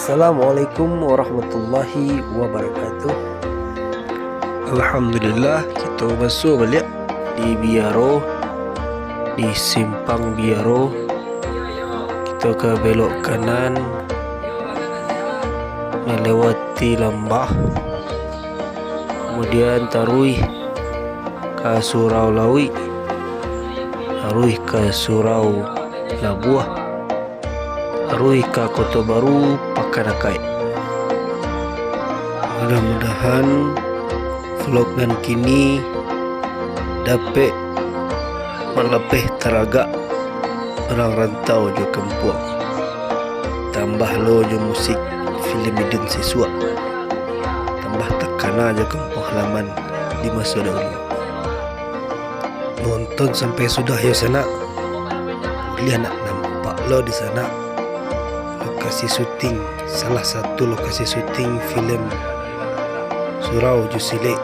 Assalamualaikum warahmatullahi wabarakatuh. Alhamdulillah, kita masuk balik di Biaro, di Simpang Biaro. Kita ke belok kanan, melewati Lambah, kemudian taruh ke Surau Lauik, taruh ke Surau Labuah, taruh ke Koto baru Pakan Akaik. Mudah-mudahan vlog dan kini dapat melebih teragak orang rantau jo kampung. Tambah lo jo musik filem idin siswa. Tambah tekana jo kampung halaman di masa dahulu. Nonton sampai sudah ya sana. Lihat nak nampak lo di sana. Lokasi syuting, salah satu lokasi syuting filem Surau Jusile.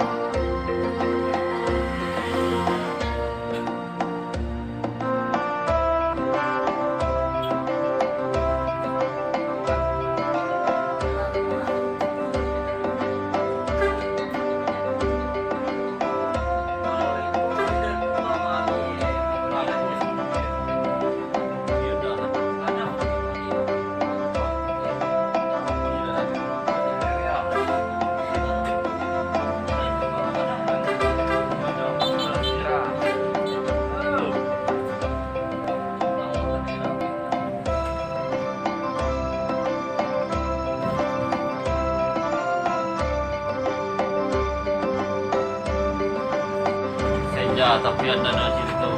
Ya, tapi ada nak cerita.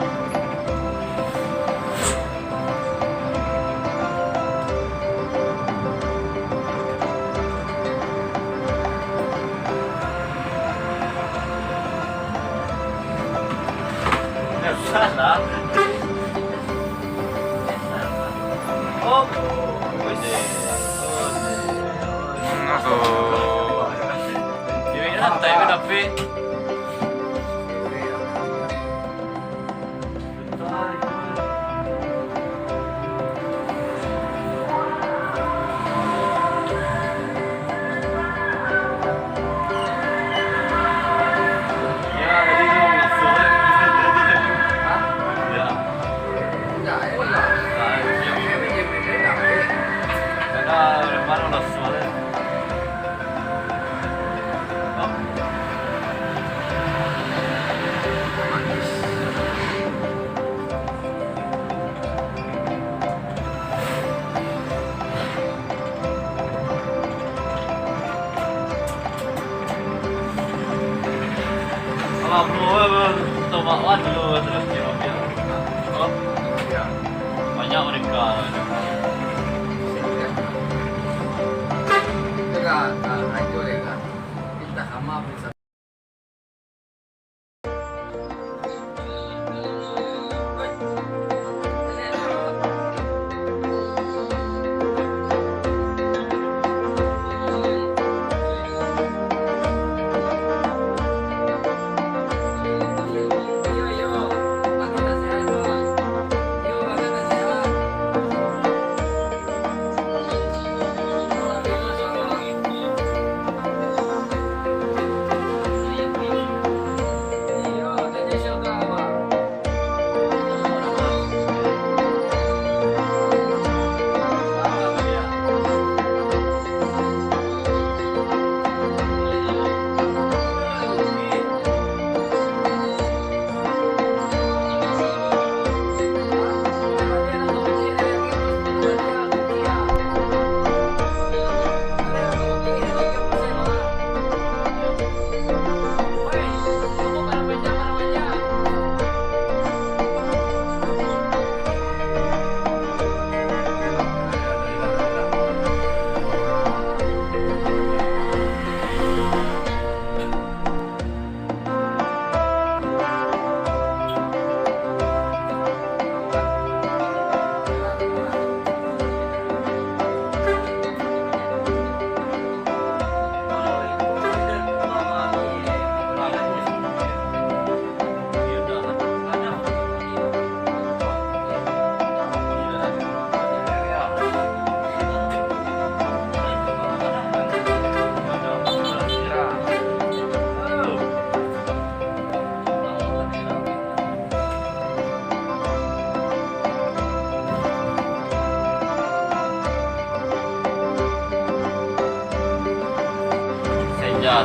Salah. Oh, ini lantai berapa? Tomawan dulu terus dia mobil. Oh, banyak mereka. Enggak, radio lega. Kita sama bisa.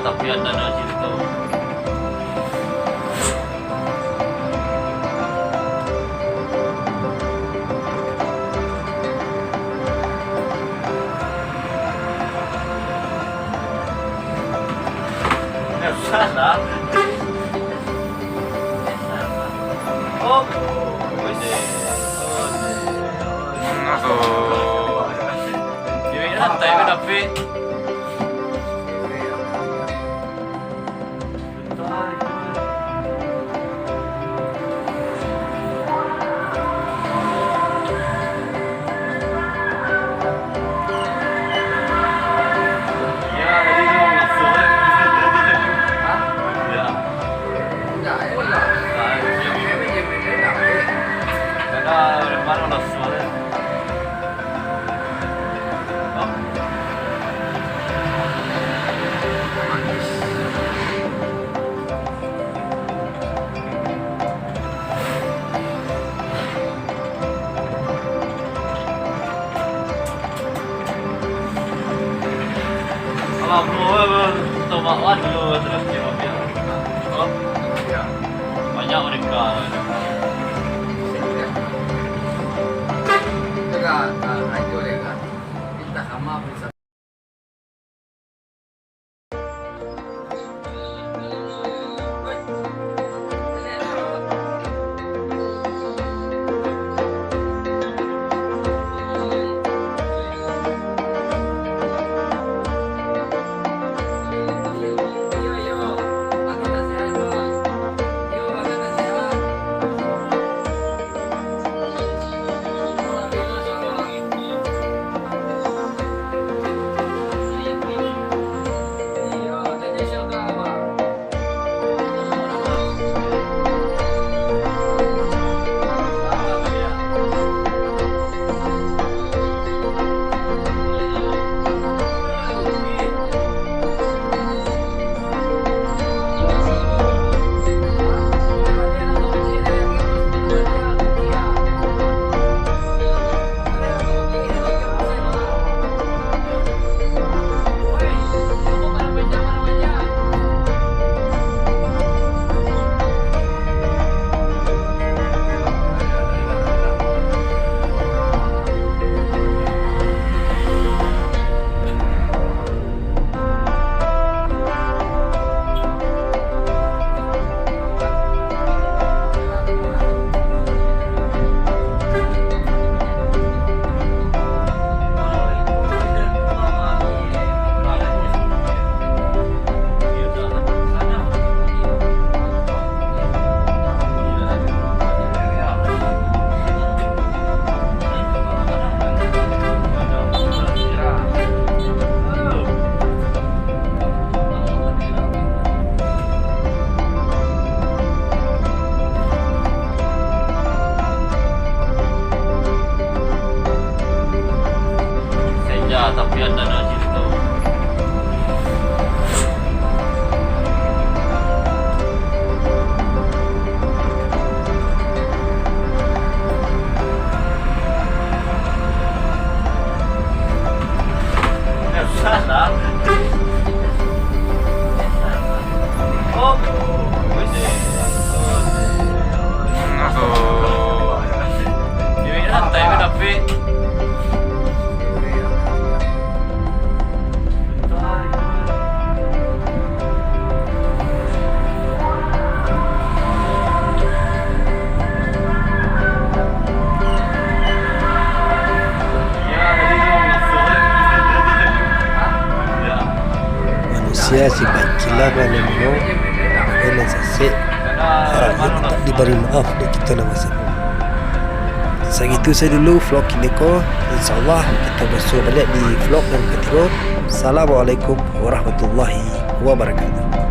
tapi ada nasi itu. Salah. Oh, Gimana rantai tapi tomawan dulu terus di mobil. Oh, Ya. banyak mereka. Juga radio ya kan. Minta sama bisa. Tapi ada nasi itu. Salah. Oh, Gimana rantai tapi manusia sebaik kilau dan mau dengan sesek yang tak diberi maaf dan kita nama semua. Segitu saya dulu vlog ini ko. InsyaAllah kita bersua balik di vlog yang ketiga. Assalamualaikum warahmatullahi wabarakatuh.